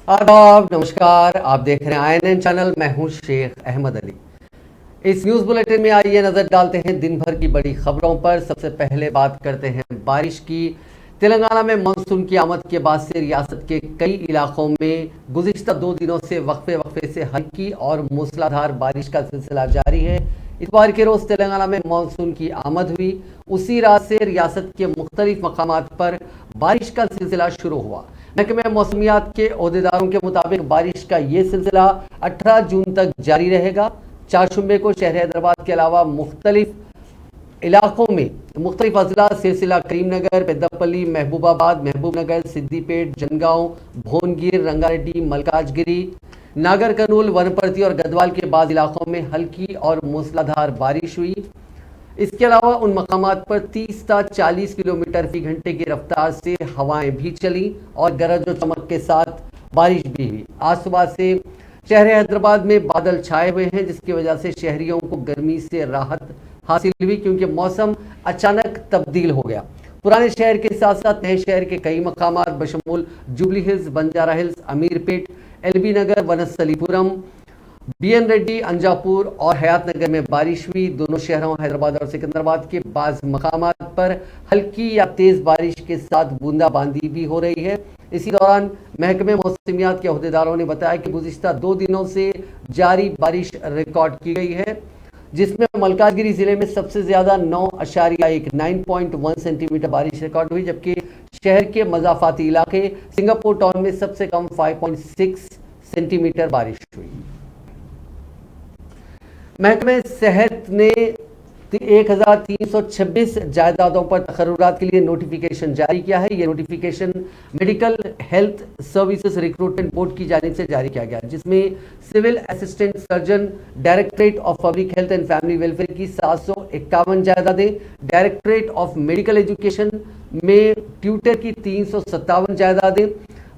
आदाब, नमस्कार। आप देख रहे हैं INN चैनल। मैं हूं शेख अहमद अली। इस न्यूज़ बुलेटिन में आइए नजर डालते हैं दिन भर की बड़ी खबरों पर। सबसे पहले बात करते हैं बारिश की। तेलंगाना में मानसून की आमद के बाद से रियासत के कई इलाकों में गुज़िश्ता 2 दिनों से वक्फे से हल्की और मूसलाधार बारिश का सिलसिला जारी है। इतवार के रोज तेलंगाना में मानसून की आमद हुई। उसी रात से रियासत के मुख्तलिफ मकामात पर बारिश का सिलसिला शुरू हुआ। महकमे मौसमियात के ओहदेदारों के मुताबिक बारिश का ये सिलसिला 18 जून तक जारी रहेगा। चारशुम्बे को शहर हैदराबाद के अलावा मुख्तलिफ इलाकों में मुख्तलिफ अजला सिलसिला करीमनगर, पेद्दापल्ली, महबूबाबाद, महबूबनगर, सिद्दीपेट, जनगांव, भोनगिर, रंगारेड्डी, मलकाजगिरी, नागर कर्नूल, वनपर्ती और गदवाल के बाद इलाकों में हल्की और मूसलाधार बारिश हुई। इसके अलावा उन मकामात पर 30 से 40 किलोमीटर फी घंटे की रफ्तार से हवाएं भी चली और गरज और चमक के साथ बारिश भी हुई। आज सुबह से शहर हैदराबाद में बादल छाए हुए हैं, जिसकी वजह से शहरियों को गर्मी से राहत हासिल हुई, क्योंकि मौसम अचानक तब्दील हो गया। पुराने शहर के साथ साथ नए शहर के कई मकामात बशमूल Jubilee Hills, Banjara Hills, Ameerpet, LB Nagar, Vanasthalipuram, BN Reddy, Anjapur और हयात नगर में बारिश हुई। दोनों शहरों हैदराबाद और सिकंदराबाद के बाज़ मकामात पर हल्की या तेज बारिश के साथ बूंदाबांदी भी हो रही है। इसी दौरान महकमे मौसमियात के ओहदेदारों ने बताया कि गुज़िश्ता 2 दिनों से जारी बारिश रिकॉर्ड की गई है, जिसमें मलकाजगिरी जिले में सबसे ज्यादा 9.1 सेंटीमीटर बारिश रिकॉर्ड हुई, जबकि शहर के मजाफाती इलाके सिंगापुर टाउन में सबसे कम 5.6 सेंटीमीटर बारिश हुई। महकमे सेहत ने 1326 जायदादों पर तकर्रुरात के लिए नोटिफिकेशन जारी किया है। ये notification medical health services recruitment board की जानिब से जारी किया गया, जिसमें civil assistant surgeon, directorate of public health and family welfare की 751 जायदादें, डायरेक्टरेट ऑफ मेडिकल एजुकेशन में ट्यूटर की 357 जायदादें,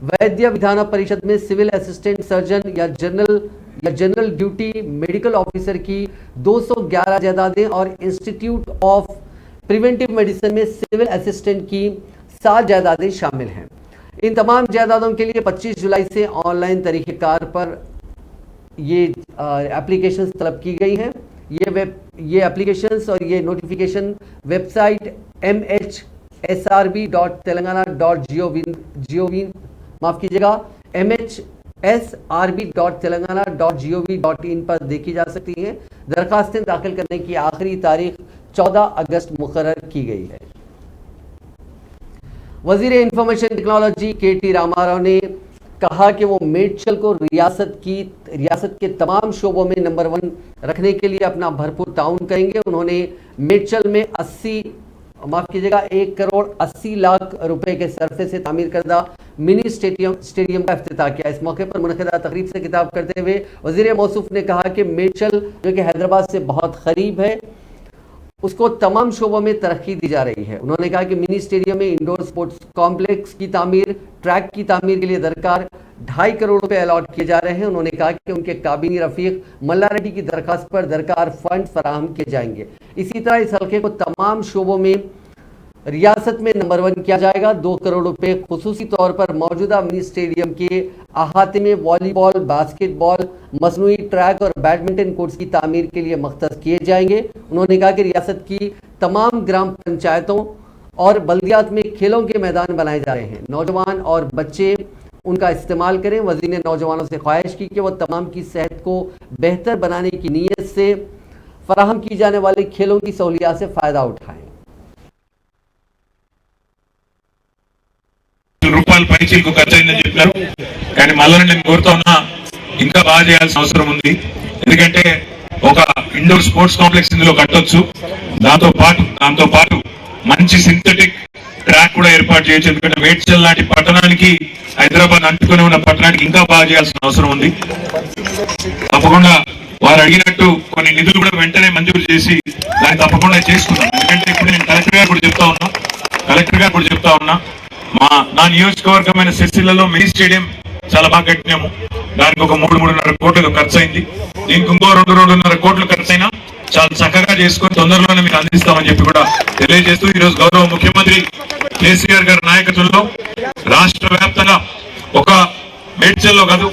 वैद्य विधान परिषद में सिविल असिस्टेंट सर्जन या जनरल ड्यूटी मेडिकल ऑफिसर की 211 जायदादें और इंस्टीट्यूट ऑफ प्रिवेंटिव मेडिसिन में सिविल असिस्टेंट की 7 जायदादें शामिल हैं। इन तमाम जायदादों के लिए 25 जुलाई से ऑनलाइन तरीक़ेकार पर ये एप्लीकेशंस तलब की गई हैं। ये एप्लीकेशंस और ये नोटिफिकेशन वेबसाइट mhsrb.telangana.gov.in पर देखी जा सकती हैं। दरखास्तें दाखिल करने की आखिरी तारीख 14 अगस्त मुकर्रर की गई है। वजीर इंफॉर्मेशन टेक्नोलॉजी KT रामाराव ने कहा कि वो मेडचल को रियासत के तमाम शोबों में नंबर 1 रखने के लिए अपना भरपूर ताउन करेंगे। उन्होंने मेडचल में 1 करोड़ 80 लाख रुपए के सरफे से तामीर करदा मिनी स्टेडियम का इफ्तिताह किया। इस मौके पर मुनक़िदा तकरीब से खिताब करते हुए वज़ीर मौसूफ ने कहा कि मेडचल जो कि हैदराबाद से बहुत करीब है, उसको तमाम शोबों में तरक्की दी जा रही है। उन्होंने कहा कि मिनी स्टेडियम में इंडोर स्पोर्ट्स कॉम्प्लेक्स की तामीर, ट्रैक की तामीर के लिए दरकार 2.5 करोड़ रुपए अलॉट किए जा रहे हैं। उन्होंने कहा कि उनके काबीनी रफीक मल्ला रेड्डी की दरखास्त पर दरकार फंड फराहम किए जाएंगे। इसी तरह इस हल्के को तमाम शोबों में रियासत में नंबर 1 किया जाएगा। 2 करोड़ रुपए खुसूसी तौर पर मौजूदा मिनी स्टेडियम के अहाते में वॉलीबॉल, बास्केटबॉल, मसनूई ट्रैक और बैडमिंटन कोर्ट्स की तामीर के लिए मख्तस किए जाएंगे। उन्होंने कहा कि रियासत की तमाम ग्राम पंचायतों और बल्दियात में खेलों के मैदान बनाए जा रहे हैं। नौजवान और बच्चे उनका इस्तेमाल करें। वज़ीर ने नौजवानों से ख्वाहिश की कि वह तमाम की सेहत को बेहतर बनाने की नीयत से फराहम की जाने वाले खेलों की सहूलियत से फ़ायदा उठाएं। రూపాయల పైచీలకు ఖర్చు అయిందని చెప్పారు, కానీ మళ్ళీ నేను కోరుతా ఉన్నా ఇంకా బాగా చేయాల్సిన అవసరం ఉంది. ఎందుకంటే ఒక ఇండోర్ స్పోర్ట్స్ కాంప్లెక్స్ ఇందులో కట్టొచ్చు. దాంతో పాటు మంచి సింథటిక్ ట్రాక్ కూడా ఏర్పాటు చేయొచ్చు. ఎందుకంటే మేడ్చల్ లాంటి పట్టణానికి, హైదరాబాద్ అంటుకుని ఉన్న పట్టణానికి ఇంకా బాగా చేయాల్సిన అవసరం ఉంది. తప్పకుండా వారు అడిగినట్టు కొన్ని నిధులు కూడా వెంటనే మంజూరు చేసి దాన్ని తప్పకుండా చేసుకున్నాం. ఎందుకంటే ఇప్పుడు నేను కలెక్టర్ గారు కూడా చెప్తా ఉన్నా నా నియోజకవర్గమైన సిరిసిల్లలో మినీ స్టేడియం చాలా బాగా కట్టినాము. దానికి ఒక 3-3.5 కోట్లు ఖర్చు అయింది. దీనికి ఇంకో 2-2.5 కోట్లు ఖర్చు అయినా చాలా చక్కగా చేసుకుని తొందరలోనే మీకు అందిస్తామని చెప్పి కూడా తెలియజేస్తూ, ఈరోజు గౌరవ ముఖ్యమంత్రి కేసీఆర్ గారి నాయకత్వంలో రాష్ట్ర వ్యాప్తంగా ఒక మేడ్చల్లో కాదు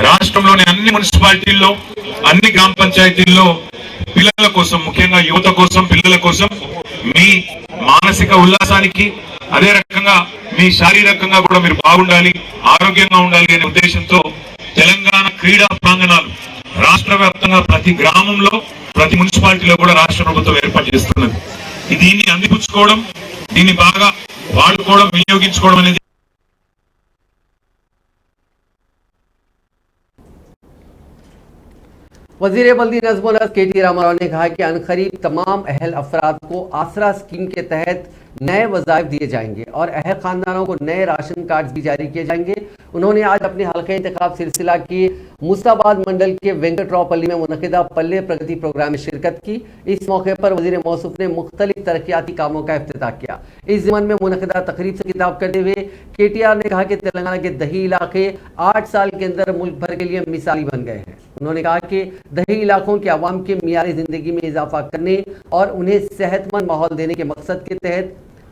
రాష్ట్రంలోని అన్ని మున్సిపాలిటీల్లో అన్ని గ్రామ పంచాయతీల్లో పిల్లల కోసం ముఖ్యంగా యువత కోసం పిల్లల కోసం మీ మానసిక ఉల్లాసానికి అదే రకంగా మీ శారీరకంగా కూడా మీరు బాగుండాలి ఆరోగ్యంగా ఉండాలి అనే ఉద్దేశంతో తెలంగాణ క్రీడా ప్రాంగణాలు రాష్ట్ర వ్యాప్తంగా ప్రతి గ్రామంలో ప్రతి మున్సిపాలిటీలో కూడా రాష్ట్ర ప్రభుత్వం ఏర్పాటు చేస్తున్నది. దీన్ని అందిపుచ్చుకోవడం దీన్ని బాగా వాడుకోవడం వినియోగించుకోవడం అనేది वजीर बल्दी नज़्मुल हक KT रामाराव ने कहा कि अनकरीब तमाम अहल अफराद को आसरा स्कीम के तहत नए वज़ाइफ दिए जाएंगे और अहल खानदानों को नए राशन कार्ड भी जारी किए जाएंगे। उन्होंने आज अपने हल्का इंतखाब सिलसिला की मुस्ताबाद मंडल के वेंकटरावपल्ली में मुनक़िदा पल्ले प्रगति प्रोग्राम में शिरकत की। इस मौके पर वज़ीर मौसूफ ने मुख्तलिफ तरक्याती कामों का इफ्तिताह किया। इस ज़िमन में मुनक़िदा तकरीब से खिताब करते हुए KTR ने कहा कि तेलंगाना के दही इलाके 8 साल के अंदर मुल्क भर के लिए मिसाली बन गए हैं। उन्होंने कहा कि दही इलाकों के अवाम के मियारी ज़िंदगी में इजाफा करने और उन्हें सेहतमंद माहौल देने के मकसद के तहत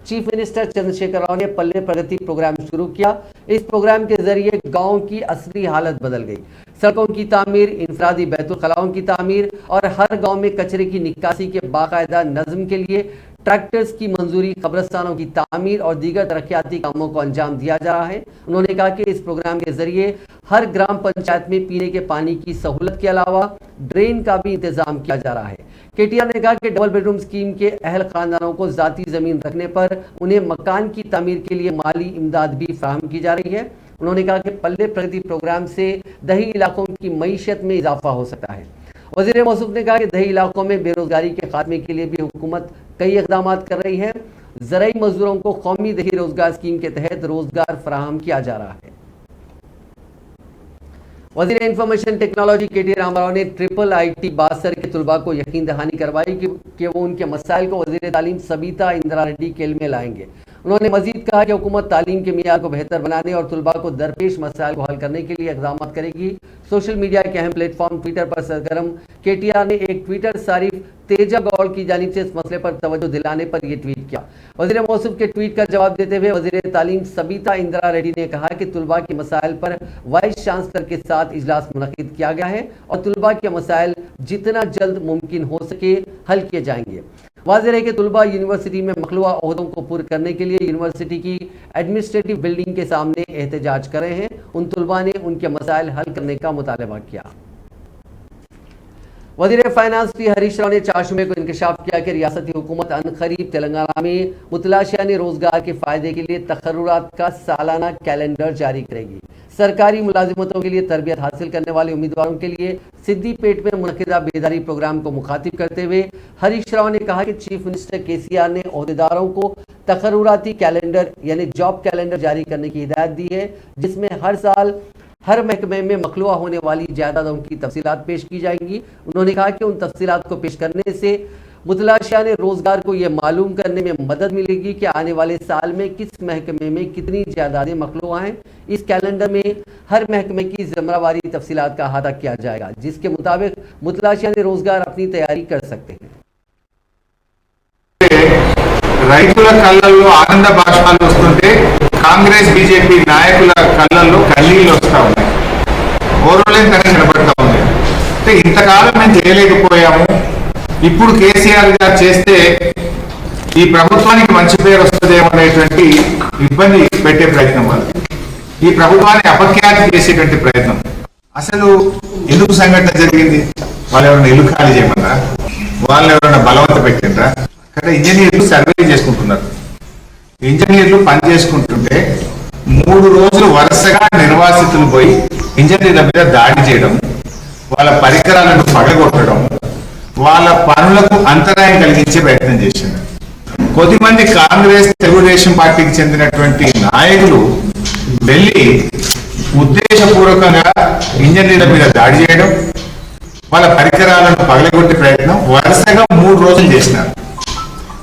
चीफ मिनिस्टर चंद्रशेखर राव ने पल्ले प्रगति प्रोग्राम शुरू किया। इस प्रोग्राम के जरिए गांव की असली हालत बदल गई। सड़कों की तामीर, इंफरादी बैतुल खलाओं की तामीर और हर गांव में कचरे की निकासी के बाकायदा नज़्म के लिए ट्रैक्टर्स की मंजूरी, कब्रस्तानों की तामीर और दीगर तरक्याती कामों को अंजाम दिया जा रहा है। उन्होंने कहा कि इस प्रोग्राम के जरिए हर ग्राम पंचायत में पीने के पानी की सहूलत के अलावा ड्रेन का भी इंतजाम किया जा रहा है। KTR ने कहा कि डबल बेडरूम स्कीम के अहल खानदानों को ज़ाती ज़मीन रखने पर उन्हें मकान की तामीर के लिए माली इमदाद भी फराहम की जा रही है। उन्होंने कहा कि पल्ले प्रगति प्रोग्राम से दही इलाकों की मईशत में इजाफा हो सकता है। वज़ीर मौसूफ ने कहा कि दही इलाकों में बेरोजगारी के खात्मे के लिए भी हुकूमत कई इक़दाम कर रही है। ज़राई मजदूरों को कौमी दही रोजगार स्कीम के तहत रोजगार फराहम किया जा रहा है। वज़ीर इंफॉर्मेशन टेक्नोलॉजी KT रामाराव ने IIIT बासर के तलबा को यकीन दहानी करवाई कि वो उनके मसाइल को वज़ीर तालीम सबीता इंदिरा रेड्डी के इल्म में लाएंगे। उन्होंने मजीद कहा कि हुकूमत तालीम के मियार को बेहतर बनाने और तलबा को दरपेश मसाइल को हल करने के लिए इक़दाम करेगी। सोशल मीडिया के अहम प्लेटफॉर्म ट्विटर पर सरगर्म KTR ने एक ट्विटर सारिफ तेजा गौड़ की जानिब से इस मसले पर तवज्जो दिलाने पर यह ट्वीट किया। वज़ीर मौसूफ के ट्वीट का जवाब देते हुए वज़ीर तालीम सबीता इंदिरा रेड्डी ने कहा कि तलबा के मसाइल पर वाइस चांसलर के साथ इजलास मुनक़िद किया गया है और तलबा के मसाइल जितना जल्द मुमकिन हो सके हल किए जाएंगे। वाज़ेह है कि तलबा यूनिवर्सिटी में मखलूआ ओहदों को पूरा करने के लिए यूनिवर्सिटी की एडमिनिस्ट्रेटिव बिल्डिंग के सामने एहतजाज कर रहे हैं। उन तलबा ने उनके मसाइल हल करने का मुतालबा किया। वज़ीर फाइनेंस हरीश राव ने 4 शुमे को इंकशाफ किया कि रियासती हुकूमत अनकरीब तेलंगाना में मुतलाशियानी रोजगार के फायदे के लिए तकर्रुरात का सालाना कैलेंडर जारी करेगी। सरकारी मुलाजिमतों के लिए तरबियत हासिल करने वाले उम्मीदवारों के लिए सिद्दीपेट में मुनक़िदा बेदारी प्रोग्राम को मुखातिब करते हुए हरीश राव ने कहा कि चीफ मिनिस्टर KCR ने ओहदेदारों को तकर्रुराती कैलेंडर यानी जॉब कैलेंडर जारी करने की हिदायत दी है, जिसमें हर साल हर महकमे में मखलूआ होने वाली जायदादों की तफसीलात पेश की जाएंगी। उन्होंने कहा कि उन तफसीलात को पेश करने से मुतलाशियाने रोजगार को यह मालूम करने में मदद मिलेगी कि आने वाले साल में किस महकमे में कितनी जायदादें मखलूआ हैं। इस कैलेंडर में हर महकमे की ज़िम्मेवारी तफसीलात का अहाता किया जाएगा, जिसके मुताबिक मुतलाशियाने रोजगार अपनी तैयारी कर सकते हैं। రైతుల కళ్ళల్లో ఆనంద బాష్పాలు వస్తుంటే కాంగ్రెస్ బీజేపీ నాయకుల కళ్ళల్లో కన్నీళ్ళు వస్తూ ఉన్నాయి, ఓర్వలేని తన నిలబడతా ఉంది. అంటే ఇంతకాలం మేము చేయలేకపోయాము, ఇప్పుడు కేసీఆర్ గారు చేస్తే ఈ ప్రభుత్వానికి మంచి పేరు వస్తుందేమో అనేటువంటి ఇబ్బంది పెట్టే ప్రయత్నం వాళ్ళు, ఈ ప్రభుత్వాన్ని అపఖ్యాతి చేసేటువంటి ప్రయత్నం. అసలు ఎందుకు సంఘటన జరిగింది? వాళ్ళు ఎవరైనా ఇల్లు ఖాళీ చేయమన్నా, వాళ్ళు ఎవరైనా బలవంత పెట్టిండ్రా? అంటే ఇంజనీర్లు సర్వే చేసుకుంటున్నారు, ఇంజనీర్లు పని చేసుకుంటుంటే 3 రోజులు వరుసగా నిర్వాసితులు పోయి ఇంజనీర్ల మీద దాడి చేయడం, వాళ్ళ పరికరాలను పగలగొట్టడం, వాళ్ళ పనులకు అంతరాయం కలిగించే ప్రయత్నం చేసింది. కొద్దిమంది కాంగ్రెస్ తెలుగుదేశం పార్టీకి చెందినటువంటి నాయకులు వెళ్ళి ఉద్దేశపూర్వకంగా ఇంజనీర్ల మీద దాడి చేయడం, వాళ్ళ పరికరాలను పగలగొట్టే ప్రయత్నం వరుసగా 3 రోజులు చేసినారు.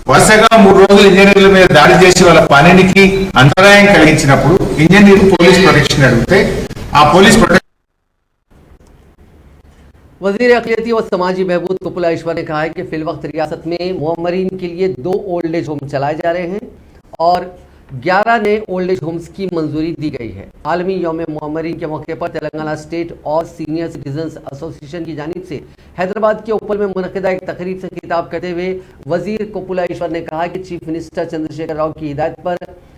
వరుసగా 3 రోజులు ఇంజనీర్ల మీద దాడి చేసి వాళ్ళ పనికి అంతరాయం కలిగించినప్పుడు ఇంజనీర్లు పోలీస్ ప్రొటెక్షన్ అడిగితే ఆ పోలీస్ ప్రొటెక్షన్ वज़ीर अक़लियती और समाजी बहबूद कुपला ईश्वर ने कहा है कि फिलवक्त रियासत में मुअम्मरीन के लिए 2 ओल्ड एज होम चलाए जा रहे हैं और 11 नए ओल्ड एज होम्स की मंजूरी दी गई है। आलमी यौम मुअम्मरीन के मौके पर तेलंगाना स्टेट और सीनियर सिटीजन्स एसोसिएशन की जानिब से हैदराबाद के उप्पल में मुनक़िदा एक तकरीब से खिताब करते हुए वजीर कोपुलाईश्वर ने कहा कि चीफ मिनिस्टर चंद्रशेखर राव की हिदायत पर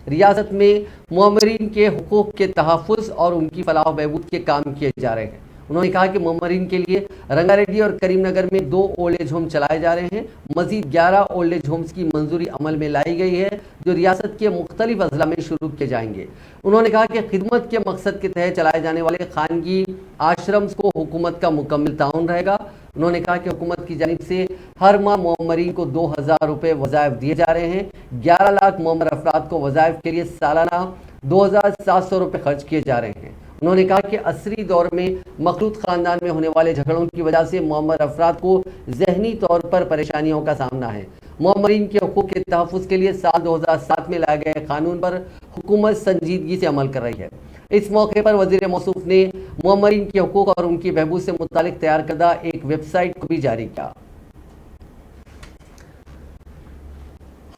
रियासत में मुअम्मरीन के हुकूक के तहफ़्फ़ुज़ और उनकी फलाह बहबूद के काम किए जा रहे हैं। उन्होंने कहा कि मुअम्मरीन के लिए रंगारेड्डी और करीमनगर में 2 ओल्ड एज होम चलाए जा रहे हैं। मजीद 11 ओल्ड एज होम्स की मंजूरी अमल में लाई गई है जो रियासत के मुख्तलिफ अजला में शुरू किए जाएंगे। उन्होंने कहा कि खिदमत के मकसद के तहत चलाए जाने वाले खानगी आश्रम्स को हुकूमत का मुकम्मल ताउन रहेगा। उन्होंने कहा कि हुकूमत की जानिब से हर माह मुअम्मरीन को 2000 रुपये वज़ाइफ दिए जा रहे हैं। 11 लाख मुअम्मर अफराद को वज़ाइफ के लिए सालाना 2700 रुपये खर्च किए जा रहे हैं। उन्होंने कहा कि असरी दौर में मखलूत ख़ानदान में होने वाले झगड़ों की वजह से मुअम्मर अफराद को ज़हनी तौर पर परेशानियों का सामना है। मुअम्मरीन के हुकूक के तहफ़्फ़ुज़ के लिए साल 2007 में लाए गए कानून पर हुकूमत संजीदगी से अमल कर रही है। इस मौके पर वज़ीर मौसूफ ने मुअम्मरीन के हुकूक और उनकी बहबूद से मुतालिक तैयार करदा एक वेबसाइट को भी जारी किया।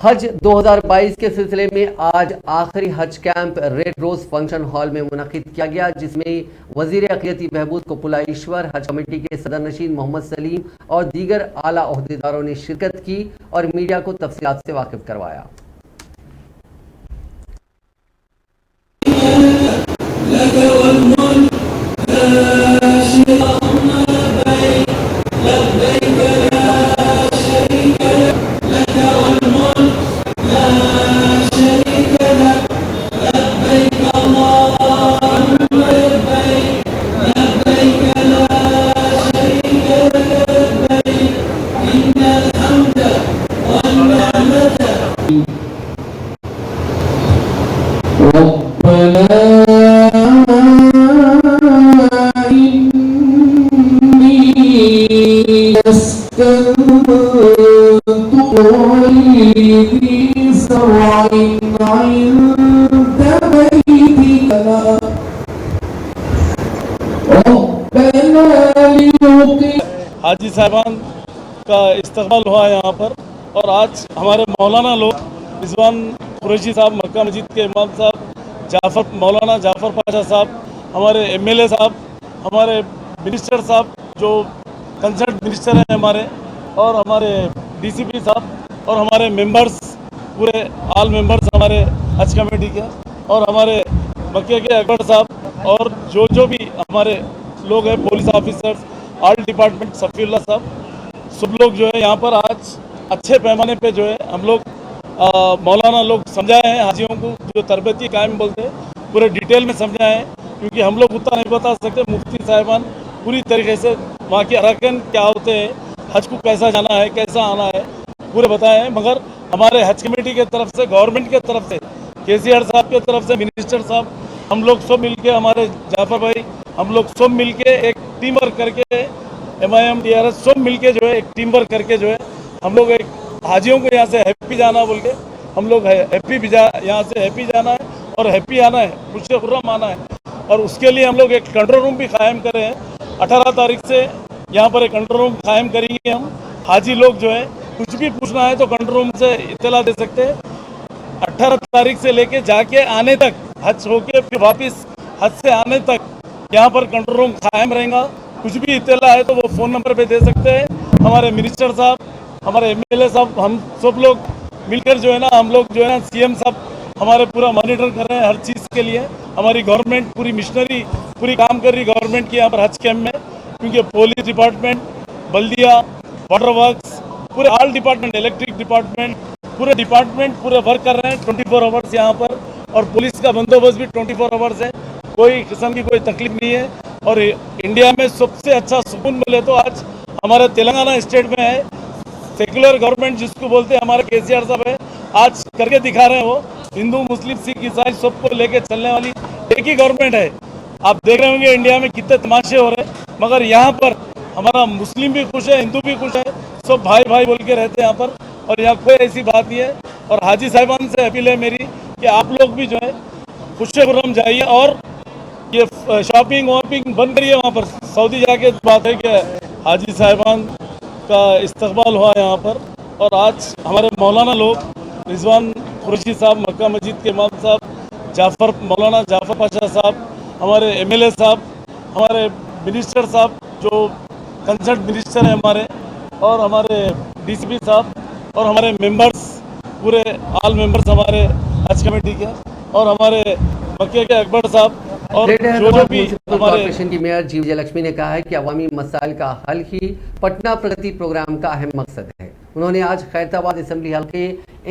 हज 2022 के सिलसिले में आज आखिरी हज camp Red Rose function hall में मुनक़िद किया गया, जिसमें वज़ीर अक़लियती बहबूद कोपुलाईश्वर, हज कमेटी के सदर नशीन मोहम्मद सलीम और दीगर आला ओहदेदारों ने शिरकत की और मीडिया को तफसीलात से वाकिफ करवाया। हाजी साहबान का इस्तकबाल हुआ है यहाँ पर, और आज हमारे मौलाना लोग रिजवान कुरैशी साहब, मक्का मस्जिद के इमाम साहब, मौलाना जाफ़र पाशा साहब, हमारे MLA साहब, हमारे मिनिस्टर साहब जो कंसर्न मिनिस्टर हैं हमारे, और हमारे DCP साहब, और हमारे मेंबर्स, पूरे ऑल मेंबर्स हमारे हज कमेटी के, और हमारे मक्के के अकबर साहब, और जो भी हमारे लोग हैं, police officers, all department, Safiullah साहब, सब लोग जो है यहाँ पर आज अच्छे पैमाने पे जो है हम लोग मौलाना लोग समझाए हैं हाजियों को, जो तरबियती कायम बोलते हैं, पूरे डिटेल में समझाए हैं, क्योंकि हम लोग उतना नहीं बता सकते। मुफ्ती साहिबान पूरी तरीके से वहाँ के अरकान क्या होते हैं, हज को कैसा जाना है, कैसा आना है, पूरे बताए हैं। मगर हमारे हज कमेटी के तरफ से, गवर्नमेंट के तरफ से, KCR साहब के तरफ से, मिनिस्टर साहब, हम लोग सब मिलके, हमारे जाफर भाई, हम लोग सब मिलके एक टीम वर्क करके, MIM DRS सब मिलके जो है एक टीम वर्क करके जो है हम लोग एक हाजियों को यहाँ से हैप्पी जाना बोल के हम लोग हैप्पी भी यहाँ से हैप्पी जाना है और हैप्पी आना है, खुशी खुर्रम आना है। और उसके लिए हम लोग एक कंट्रोल रूम भी कायम करे हैं। 18 तारीख से यहाँ पर एक कंट्रोल रूम कायम करेंगे हम। हाजी लोग जो है कुछ भी पूछना है तो कंट्रोल रूम से इत्तला दे सकते हैं। 18 तारीख से लेके जाके आने तक, हज होके फिर वापस हज से आने तक यहाँ पर कंट्रोल रूम कायम रहेगा। कुछ भी इत्तला है तो वो फ़ोन नंबर पे दे सकते हैं। हमारे मिनिस्टर साहब, हमारे MLA साहब, हम सब लोग मिलकर जो है ना, हम लोग जो है ना, CM साहब हमारे पूरा मॉनिटर कर रहे हैं हर चीज़ के लिए। हमारी गवर्नमेंट पूरी मिशनरी पूरी काम कर रही गवर्नमेंट की यहाँ पर हज कैम्प में, क्योंकि पुलिस डिपार्टमेंट, बल्दिया, वाटर वर्क्स, पूरे ऑल डिपार्टमेंट, इलेक्ट्रिक डिपार्टमेंट, पूरे डिपार्टमेंट पूरे वर्क कर रहे हैं 24 आवर्स यहाँ पर। और पुलिस का बंदोबस्त भी 24 आवर्स है, कोई किस्म की कोई तकलीफ नहीं है। और इंडिया में सबसे अच्छा सुकून मिले तो आज हमारे तेलंगाना स्टेट में है। सेकुलर गवर्नमेंट जिसको बोलते हैं हमारे KCR साहब है, आज करके दिखा रहे हैं। वो हिंदू, मुस्लिम, सिख, ईसाई सबको लेके चलने वाली एक ही गवर्नमेंट है। आप देख रहे होंगे इंडिया में कितने तमाशे हो रहे हैं, मगर यहाँ पर हमारा मुस्लिम भी खुश है, हिंदू भी खुश है, सब भाई भाई बोल के रहते हैं यहाँ पर। और यहाँ कोई ऐसी बात नहीं है। और हाजी साहिबान से अपील है मेरी कि आप लोग भी जो है खुश खुर्रम जाइए और ये शॉपिंग वॉपिंग बंद करिए। वहाँ पर सऊदी जाके बात है कि हाजी साहिबान का इस्तकबाल हुआ यहाँ पर, और आज हमारे मौलाना लोग रिजवान कुरैशी साहब, मक्का मस्जिद के इमाम साहब, मौलाना जाफर पाशा साहब, हमारे एमएलए साहब, हमारे मिनिस्टर साहब जो कंसर्न मिनिस्टर हैं हमारे, और हमारे डीसीपी साहब, और हमारे मेंबर्स, पूरे ऑल मेंबर्स हमारे हज कमेटी के, और हमारे मक्के के अकबर साहब, और जो भी म्युनिसिपल कॉर्पोरेशन की मेयर जी विजयलक्ष्मी ने कहा है कि अवामी मसाइल का हल ही पटना प्रगति प्रोग्राम का अहम मकसद है। उन्होंने आज खैरताबाद असेंबली हल्के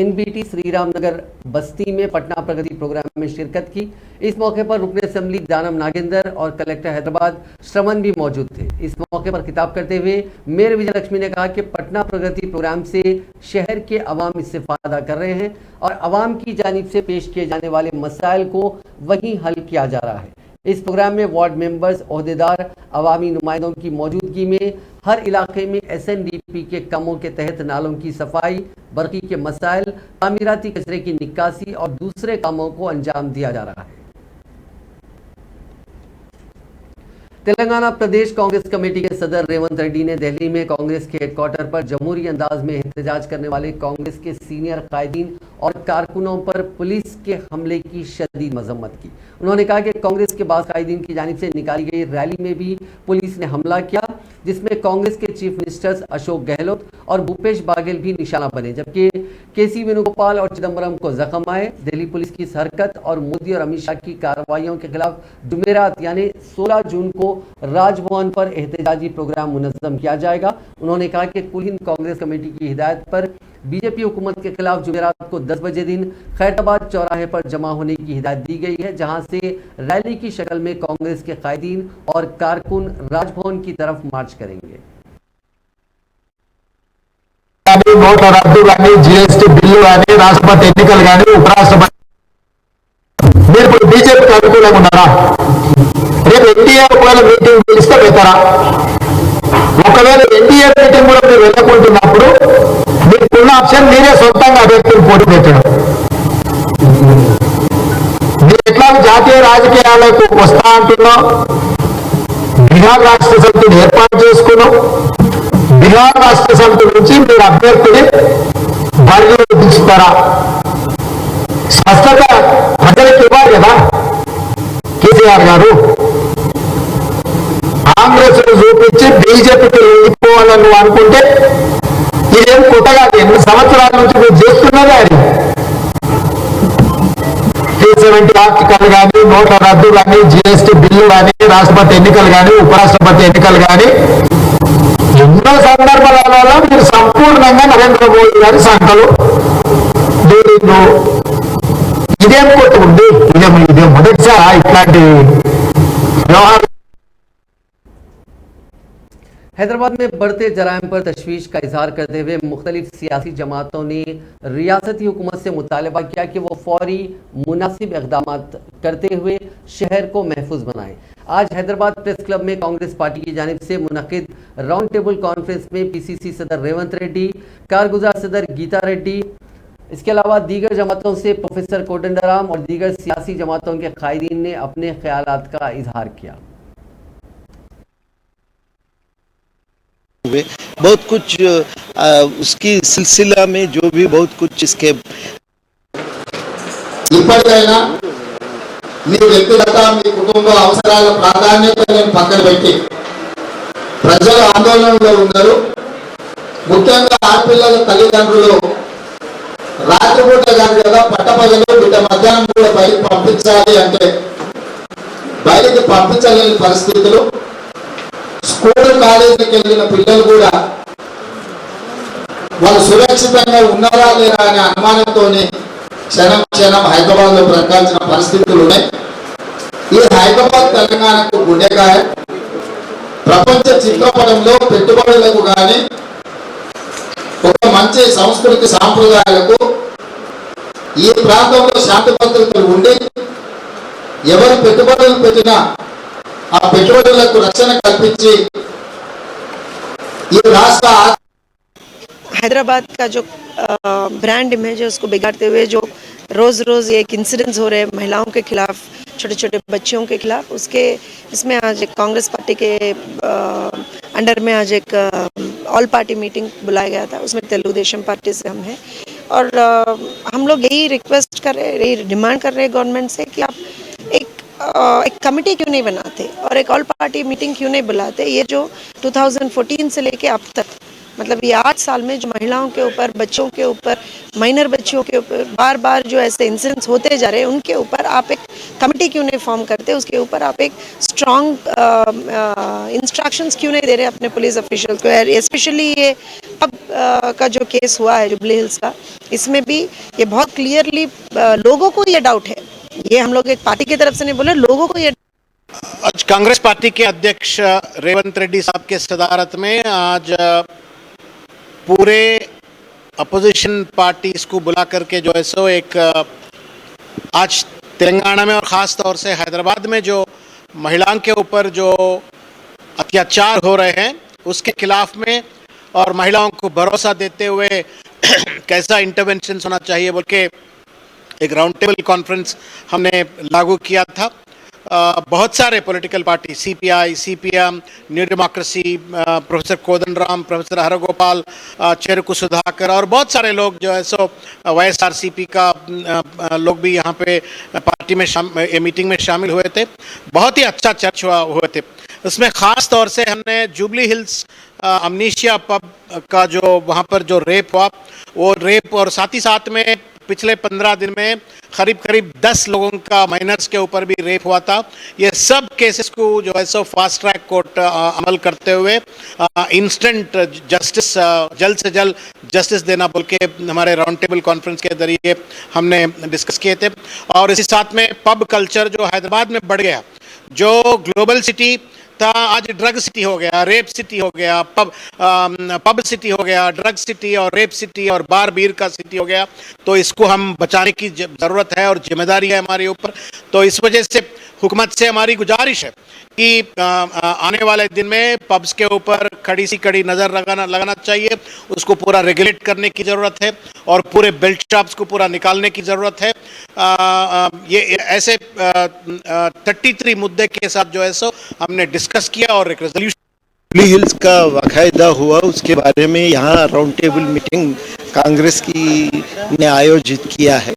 एनबीटी श्री राम नगर बस्ती में पटना प्रगति प्रोग्राम में शिरकत की। इस मौके पर रुकन असेंबली दानम नागेंद्र और कलेक्टर हैदराबाद श्रवण भी मौजूद थे। इस मौके पर खिताब करते हुए मेयर विजयलक्ष्मी ने कहा कि पटना प्रगति प्रोग्राम से शहर के अवाम इस्तेफादा कर रहे हैं और अवाम की जानिब से पेश किए जाने वाले मसाइल को वहीं हल किया जा रहा है। इस प्रोग्राम में वार्ड मेंबर्स, ओहदेदार, अवामी नुमाइंदों की मौजूदगी में हर इलाके में एसएनडीपी के कामों के तहत नालों की सफाई, बरकी के मसाइल, तामीराती कचरे की निकासी और दूसरे कामों को अंजाम दिया जा रहा है। तेलंगाना प्रदेश कांग्रेस कमेटी के सदर रेवंत रेड्डी ने दिल्ली में कांग्रेस के हेडक्वार्टर पर जमहूरी अंदाज में एहतजाज करने वाले कांग्रेस के सीनियर कायदीन और कारकुनों पर पुलिस के हमले की शदीद मजम्मत की। उन्होंने कहा कि कांग्रेस के बाद कायदीन की जानिब से निकाली गई रैली में भी पुलिस ने हमला किया, जिसमें कांग्रेस के चीफ मिनिस्टर्स अशोक गहलोत और भूपेश बाघेल भी निशाना बने, जबकि केसी वेणुगोपाल और चिदम्बरम को जख्म आए। दिल्ली पुलिस की इस हरकत और मोदी और अमित शाह की कार्रवाइयों के खिलाफ जुमेरात यानी 16 जून को राजभवन पर एहतजाजी प्रोग्राम मुनज़्ज़म किया जाएगा। उन्होंने कहा कि कुल हिंद कांग्रेस कमेटी की हिदायत पर बीजेपी हुकूमत के खिलाफ जुमेरात को 10 बजे दिन खैरताबाद चौराहे पर जमा होने की हिदायत दी गई है, जहां से रैली की शक्ल में कांग्रेस के कायदीन और कारकुन राजभवन की तरफ मार्च करेंगे। నోట్ల రద్దు కానీ, జీఎస్టీ బిల్లు కానీ, రాష్ట్రపతి ఎన్నికలు కానీ, ఉపరాష్ట్రపతి మీరు ఇప్పుడు బీజేపీకి అనుకూలంగా ఉన్నారా? రేపు ఎన్డీఏ ఒకవేళ మీటింగ్ పిలిస్తే పెడతారా? ఒకవేళ ఎన్డీఏ మీటింగ్ కూడా మీరు వెళ్ళకుంటున్నప్పుడు మీకున్న ఆప్షన్ మీరే సొంతంగా అభ్యర్థులు పోటీ పెట్టడం. మీరు ఎట్లా జాతీయ రాజకీయాలకు వస్తా అంటున్నాం, బిహార్ రాష్ట్ర సమితిని ఏర్పాటు చేసుకున్నాం. బిహార్ రాష్ట్ర సమితి నుంచి మీరు అభ్యర్థిని బరిలో దించుతారా? స్పష్టత ప్రజలకు ఇవ్వాలి కదా కేసీఆర్ గారు. కాంగ్రెస్ చూపించి బీజేపీకి వెళ్ళిపోవాలని నువ్వు అనుకుంటే ఇదేం కొత్తగా 8 సంవత్సరాల నుంచి మీరు చేస్తున్నదే అది. 370 ఆర్టికల్ కానీ, నోట్ల రద్దు కానీ, జీఎస్టీ బిల్లు కానీ, రాష్ట్రపతి ఎన్నికలు కానీ, ఉపరాష్ట్రపతి ఎన్నికలు కానీ ఎన్నో సందర్భాలలో మీరు సంపూర్ణంగా నరేంద్ర మోదీ గారి సంఖ్యలు దూరిండు. ఇదేం కొత్త ఉంది? ఇదే మొదటిసారి ఇట్లాంటి వ్యవహారం. हैदराबाद में बढ़ते जराइम पर तशवीश का इजहार करते हुए मुख्तलिफ सियासी जमातों ने रियासती हुकूमत से मुतालबा किया कि वो फौरी मुनासिब इक़दाम करते हुए शहर को महफूज बनाएं। आज हैदराबाद प्रेस क्लब में कांग्रेस पार्टी की जानिब से मुनक़िद राउंड टेबल कॉन्फ्रेंस में पीसीसी सदर रेवंत रेड्डी, कारगुजार सदर गीता रेड्डी, इसके अलावा दीगर जमातों से प्रोफेसर कोदंडराम और दीगर सियासी जमातों के कायदीन ने अपने ख्यालात का इजहार किया। बहुत कुछ उसकी सिलसिला में जो भी बहुत कुछ इसके ఇప్పటికైనా మీ వ్యక్తిగత మీ కుటుంబ అవసరాల ప్రాధాన్యతలను పక్కన పెట్టి ప్రజలు ఆందోళనలో ఉన్నారు. ముఖ్యంగా ఆడపిల్లల తల్లిదండ్రులు రాత్రిపూట కాదు కదా, పట్టపగలు బిడ్డ మధ్యాహ్నం కూడా బయటకు పంపించాలి అంటే బయటకు పంపించలేని పరిస్థితులు. స్కూల్ కాలేజీకి వెళ్ళిన పిల్లలు కూడా వాళ్ళు సురక్షితంగా ఉన్నారా లేరా అనే అనుమానంతోనే క్షణం క్షణం హైదరాబాద్ లో బ్రతకాల్సిన పరిస్థితులు ఉన్నాయి. ఈ హైదరాబాద్ తెలంగాణకు గుండెకాయ. ప్రపంచ చిత్రపటంలో పెట్టుబడులకు కానీ ఒక మంచి సంస్కృతి సాంప్రదాయాలకు ఈ ప్రాంతంలో శాంతి భద్రతలు ఉండి ఎవరు పెట్టుబడులు పెట్టినా ఆ పెట్టుబడులకు రక్షణ కల్పించి ఈ రాష్ట్ర हैदराबाद का जो ब्रांड इमेज है उसको बिगाड़ते हुए जो रोज़ रोज़ एक इंसिडेंट्स हो रहे हैं महिलाओं के खिलाफ, छोटे छोटे बच्चियों के खिलाफ, उसके इसमें आज एक कांग्रेस पार्टी के अंडर में आज एक ऑल पार्टी मीटिंग बुलाया गया था. उसमें तेलुगु देशम पार्टी से हम हैं और हम लोग यही रिक्वेस्ट कर रहे, यही डिमांड कर रहे हैं गवर्नमेंट से कि आप एक कमेटी क्यों नहीं बनाते और एक ऑल पार्टी मीटिंग क्यों नहीं बुलाते। ये जो 2014 से लेके अब तक, मतलब ये 8 साल में जो महिलाओं के ऊपर, बच्चों के ऊपर, माइनर बच्चियों के ऊपर बार बार जो ऐसे इंसिडेंट्स होते जा रहे हैं, उनके ऊपर आप एक कमेटी क्यों नहीं फॉर्म करते, उसके ऊपर आप एक स्ट्रॉन्ग इंस्ट्रक्शंस क्यों नहीं दे रहे अपने पुलिस ऑफिशियल को। स्पेशली ये पब का जो केस हुआ है जुबली हिल्स का, इसमें भी ये बहुत क्लियरली लोगों को ये डाउट है, ये हम लोग एक पार्टी की तरफ से नहीं बोले, लोगों को ये। आज कांग्रेस पार्टी के अध्यक्ष रेवंत रेड्डी साहब के सदारत में आज पूरे अपोजिशन पार्टीज को बुला करके जो है सो एक आज तेलंगाना में और ख़ास तौर से हैदराबाद में जो महिलाओं के ऊपर जो अत्याचार हो रहे हैं उसके खिलाफ में और महिलाओं को भरोसा देते हुए कैसा इंटरवेंशन होना चाहिए बोल के एक राउंड टेबल कॉन्फ्रेंस हमने लागू किया था। बहुत सारे political party, CPI, CPM, new democracy, professor Kodandaram, professor Haragopal, Cheruku Sudhakar और बहुत सारे लोग जो है सो वाईएसआरसीपी का लोग भी यहाँ पे पार्टी में मीटिंग में शामिल हुए थे। बहुत ही अच्छा चर्चा हुए थे। उसमें ख़ास तौर से हमने जुबली हिल्स अमनीशिया पब का जो वहाँ पर जो रेप हुआ, वो रेप और साथ ही साथ में पिछले 15 दिन में करीब 10 लोगों का माइनर्स के ऊपर भी रेप हुआ था। ये सब केसेस को जो है सो फास्ट ट्रैक कोर्ट अमल करते हुए इंस्टेंट जस्टिस, जल्द से जल्द जस्टिस देना बोल के हमारे राउंड टेबल कॉन्फ्रेंस के जरिए हमने डिस्कस किए थे। और इसी साथ में पब कल्चर जो हैदराबाद में बढ़ गया, जो ग्लोबल सिटी था आज ड्रग सिटी हो गया, रेप सिटी हो गया, पब सिटी हो गया, ड्रग सिटी और रेप सिटी और बार बीर का सिटी हो गया। तो इसको हम बचाने की ज़रूरत है और जिम्मेदारी है हमारे ऊपर। तो इस वजह से हुकूमत से हमारी गुजारिश है कि आने वाले दिन में पब्स के ऊपर कड़ी सी कड़ी नज़र लगाना चाहिए, उसको पूरा रेगुलेट करने की ज़रूरत है और पूरे बेल्ट शॉप्स को पूरा निकालने की ज़रूरत है। ये ऐसे 33 मुद्दे के साथ जो है सो हमने डिस्कस किया और एक रेजोल्यूशन जुबली हिल्स का वाक़ायदा हुआ उसके बारे में यहाँ राउंड टेबल मीटिंग कांग्रेस की ने आयोजित किया है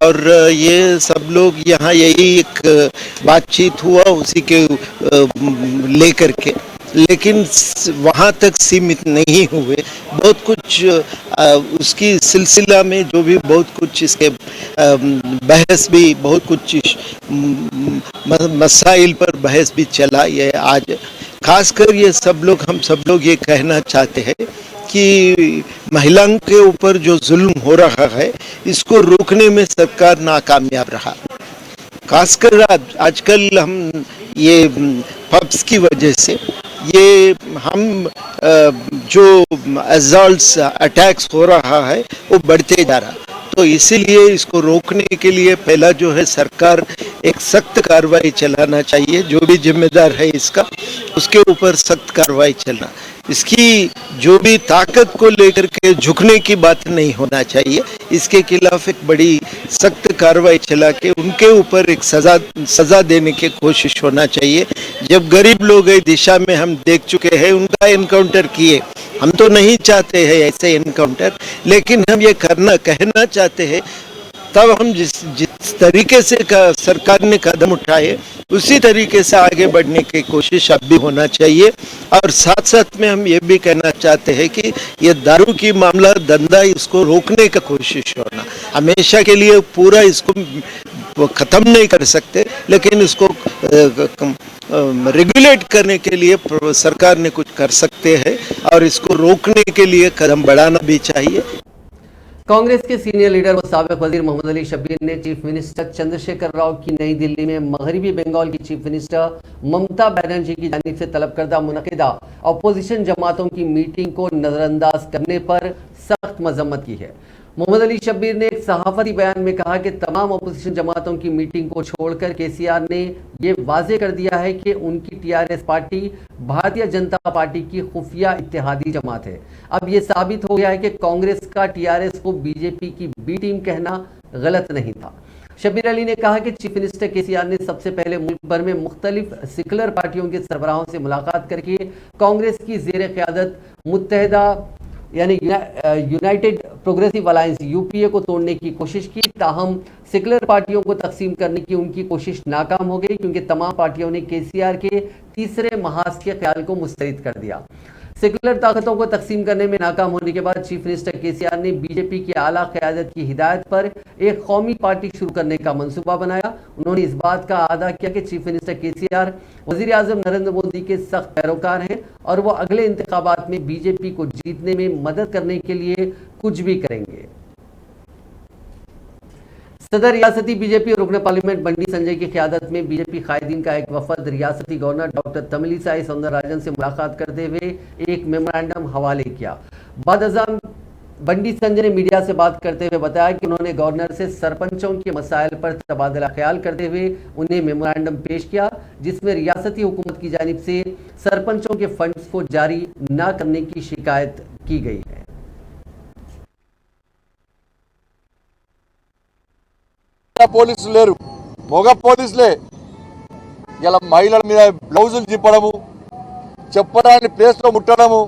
और ये सब लोग यहाँ यही एक बातचीत हुआ उसी के लेकर के, लेकिन वहाँ तक सीमित नहीं हुए। बहुत कुछ उसकी सिलसिला में जो भी बहुत कुछ इसके बहस भी, बहुत कुछ मसाइल पर बहस भी चला। ये आज खासकर ये हम सब लोग ये कहना चाहते हैं कि महिलाओं के ऊपर जो जुल्म हो रहा है इसको रोकने में सरकार नाकामयाब रहा। खासकर आजकल हम ये पब्स की वजह से ये हम जो असॉल्ट्स अटैक्स हो रहा है वो बढ़ते जा रहा। तो इसीलिए इसको रोकने के लिए पहला जो है सरकार एक सख्त कार्रवाई चलाना चाहिए। जो भी जिम्मेदार है इसका, उसके ऊपर सख्त कार्रवाई चलना, इसकी जो भी ताकत को लेकर के झुकने की बात नहीं होना चाहिए। इसके खिलाफ एक बड़ी सख्त कार्रवाई चला के उनके ऊपर एक सज़ा देने की कोशिश होना चाहिए। जब गरीब लोग इस दिशा में हम देख चुके हैं, उनका एनकाउंटर किए, हम तो नहीं चाहते हैं ऐसे एनकाउंटर, लेकिन हम ये कहना चाहते हैं तब हम जिस तरीके से सरकार ने कदम उठाए उसी तरीके से आगे बढ़ने की कोशिश अब भी होना चाहिए। और साथ साथ में हम ये भी कहना चाहते हैं कि ये दारू की मामला धंधा इसको रोकने का कोशिश होना, हमेशा के लिए पूरा इसको ख़त्म नहीं कर सकते, लेकिन इसको रेगुलेट करने के लिए सरकार ने कुछ कर सकते हैं और इसको रोकने के लिए कदम बढ़ाना भी चाहिए। कांग्रेस के सीनियर लीडर व साबिक वजीर मोहम्मद अली शब्बीर ने चीफ मिनिस्टर चंद्रशेखर राव की नई दिल्ली में मगरबी बंगाल की चीफ मिनिस्टर ममता बनर्जी की जानिब से तलब करदा मुनक़िदा अपोजिशन जमातों की मीटिंग को नज़रअंदाज करने पर सख्त मजम्मत की है। मोहम्मद अली शब्बीर ने एक सहाफती बयान में कहा कि तमाम अपोजिशन जमातों की मीटिंग को छोड़कर केसीआर ने यह वाजे कर दिया है कि उनकी TRS party Bharatiya Janata party की खुफिया इत्तेहादी जमात है। अब यह साबित हो गया है कि कांग्रेस का टीआरएस को बीजेपी की बी टीम कहना गलत नहीं था। शब्बीर अली ने कहा कि चीफ मिनिस्टर केसीआर ने सबसे पहले मुल्क भर में मुख्तलिफ सेकुलर पार्टियों के सरबराहों से मुलाकात करके कांग्रेस की ज़ेर क़यादत मुत्तहदा यानी यूनाइटेड प्रोग्रेसिव अलायंस यूपीए को तोड़ने की कोशिश की, ताहम सेकुलर पार्टियों को तकसीम करने की उनकी कोशिश नाकाम हो गई क्योंकि तमाम पार्टियों ने केसीआर के तीसरे महाज के ख्याल को मुस्तरद कर दिया। सेकुलर ताकतों को तकसीम करने में नाकाम होने के बाद चीफ मिनिस्टर केसीआर ने बीजेपी की आला क़यादत की हिदायत पर एक कौमी पार्टी शुरू करने का मंसूबा बनाया। उन्होंने इस बात का अदा किया कि चीफ मिनिस्टर केसीआर वज़ीर आज़म नरेंद्र मोदी के सख्त पैरोकार हैं और वो अगले इंतखाबात में बीजेपी को जीतने में मदद करने के लिए कुछ भी करेंगे। सदर रियासती बीजेपी और रुकन पार्लियामेंट बंडी संजय की क़यादत में बीजेपी कायदीन का एक वफद रियासती गवर्नर डॉक्टर तमिलिसाई सौंदरराजन से मुलाकात करते हुए एक मेमोरेंडम हवाले किया। बादअज़ां बंडी संजय ने मीडिया से बात करते हुए बताया कि उन्होंने गवर्नर से सरपंचों के मसाइल पर तबादला ख्याल करते हुए उन्हें मेमोरेंडम पेश किया, जिसमें रियासती हुकूमत की जानिब से सरपंचों के फंड्स को जारी न करने की शिकायत की गई है। పోలీసులు లేరు, మగ పోలీసులే ఇలా మహిళల మీద బ్లౌజులు జిప్పడము, చెప్పడానికి ప్లేస్లో ముట్టడము।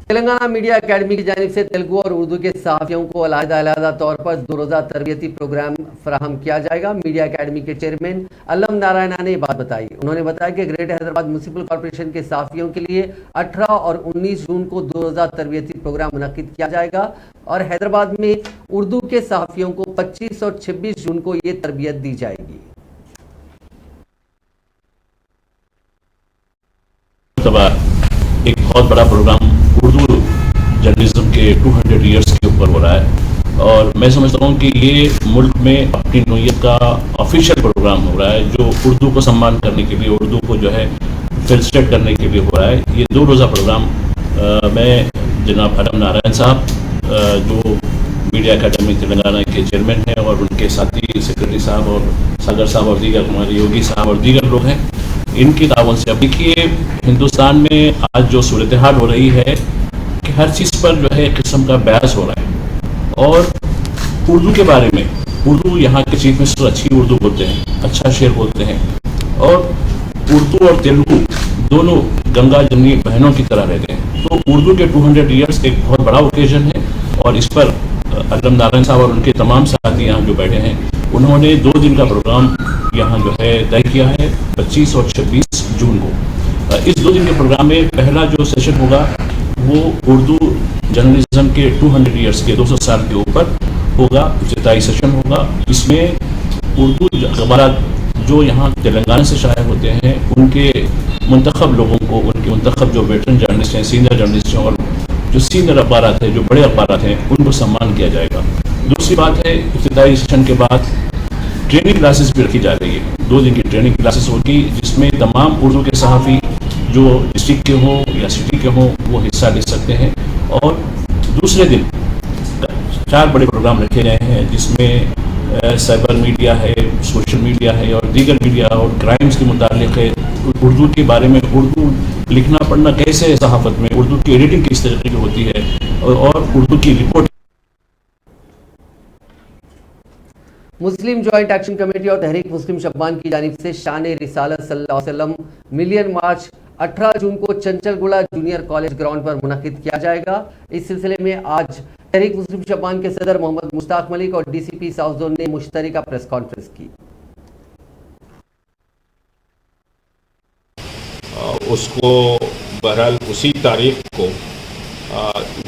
तेलंगाना मीडिया एकेडमी की जानिब से तेलुगु और उर्दू के सहाफ़ियों को अलहदा तौर पर 2 रोज़ा तरबियती प्रोग्राम फराहम किया जाएगा। मीडिया एकेडमी के चेयरमैन अलम नारायणा ने बात बताई। उन्होंने बताया कि ग्रेटर हैदराबाद म्युनिसिपल कॉर्पोरेशन के सहाफ़ियों के लिए 18 और 19 जून को 2 रोज़ा तरबियती प्रोग्राम मुनक्किद किया जाएगा और हैदराबाद में उर्दू के सहाफ़ियों को 25 और 26 जून को ये तरबियत दी जाएगी। एक बहुत बड़ा प्रोग्राम उर्दू जर्नलिज्म के 200 ईयर्स के ऊपर हो रहा है और मैं समझता हूँ कि ये मुल्क में अपनी नोयत का ऑफिशियल प्रोग्राम हो रहा है जो उर्दू को सम्मान करने के लिए, उर्दू को जो है फेलिसिटेट करने के लिए हो रहा है। ये 2 रोज़ा प्रोग्राम मैं जनाब अलम नारायण साहब जो मीडिया एकेडमी तेलंगाना के चेयरमैन हैं और उनके साथी सेक्रेटरी साहब और सागर साहब और दीगर हमारे योगी साहब और दीगर लोग हैं, इनकी तावन से। अब देखिए हिंदुस्तान में आज जो सूरत हाल हो रही है कि हर चीज़ पर जो है एक किस्म का बहस हो रहा है और उर्दू के बारे में, उर्दू यहाँ के चीफ मिनिस्टर अच्छी उर्दू बोलते हैं, अच्छा शेर बोलते हैं और उर्दू और तेलुगु दोनों गंगा जमनी बहनों की तरह रहते हैं। तो उर्दू के 200 ईयर्स एक बहुत बड़ा ओकेजन है और इस पर अलम नारायण साहब और उनके तमाम साथी यहाँ जो बैठे हैं उन्होंने 2 दिन का प्रोग्राम यहाँ जो है तय किया है 25 और 26 जून को। इस 2 दिन के प्रोग्राम में पहला जो सेशन होगा वो उर्दू जर्नलिज्म के 200 ईयर्स के 200 साल के ऊपर होगा, इफ्तिताई सेशन होगा। इसमें उर्दू अखबार जो यहाँ तेलंगाना से शाया होते हैं उनके मुंतखब लोगों को, उनके मुंतखब जो वेटरन जर्नलिस्ट हैं, सीनियर जर्नलिस्ट हैं और जो सीनियर अखबार हैं, जो बड़े अखबार हैं, उनको सम्मान किया जाएगा। दूसरी बात है इफ्तिताई सेशन के बाद ट्रेनिंग क्लासेस भी रखी जा रही है। 2 दिन की ट्रेनिंग क्लासेस होगी जिसमें तमाम उर्दू के सहाफ़ी जो डिस्ट्रिक्ट के हों या सिटी के हों वो हिस्सा ले सकते हैं। और दूसरे दिन 4 बड़े प्रोग्राम रखे गए हैं जिसमें साइबर मीडिया है, सोशल मीडिया है और दीगर मीडिया और क्राइम्स के मुतालिक है, उर्दू के बारे में, उर्दू लिखना पढ़ना कैसे है सहाफ़त में, उर्दू की एडिटिंग किस तरीके की होती है और उर्दू की रिपोर्ट। मुस्लिम जॉइंट एक्शन कमेटी और तहरीक मुस्लिम शब्बान की जानिब से शान रिसालत सल्लल्लाहु अलैहि वसल्लम मिलियन मार्च 18 जून को चंचलगुड़ा जूनियर कॉलेज ग्राउंड पर मुनक्किद किया जाएगा। इस सिलसिले में आज तहरीक मुस्लिम शब्बान के सदर मोहम्मद मुश्ताक मलिक और डीसीपी साउथ जोन ने मुश्तरका प्रेस कॉन्फ्रेंस की। उसको बहरहाल उसी तारीख को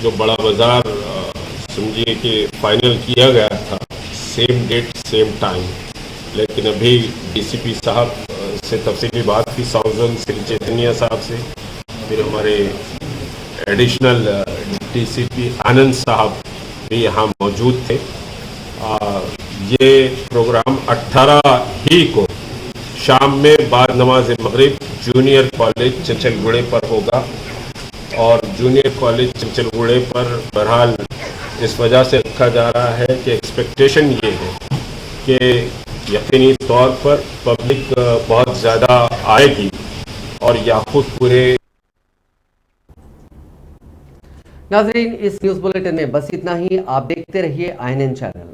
जो बड़ा बाजार समझिए कि फाइनल किया गया था, सेम डेट सेम टाइम, लेकिन अभी डीसीपी साहब से तफसीली बात की, साउथ जोन श्री चैतन्य साहब से, फिर हमारे एडिशनल डीसीपी आनंद साहब भी यहाँ मौजूद थे। ये प्रोग्राम 18 ही को शाम में बाद नमाज मगरिब जूनियर कॉलेज चंचलगुड़े पर होगा और जूनियर कॉलेज चंचलगुड़े पर बहरहाल इस वजह से रखा जा रहा है कि एक्सपेक्टेशन ये है कि यकीनी तौर पर पब्लिक बहुत ज़्यादा आएगी और याकूत पूरे। नाज़रीन, इस न्यूज़ बुलेटिन में बस इतना ही। आप देखते रहिए INN चैनल।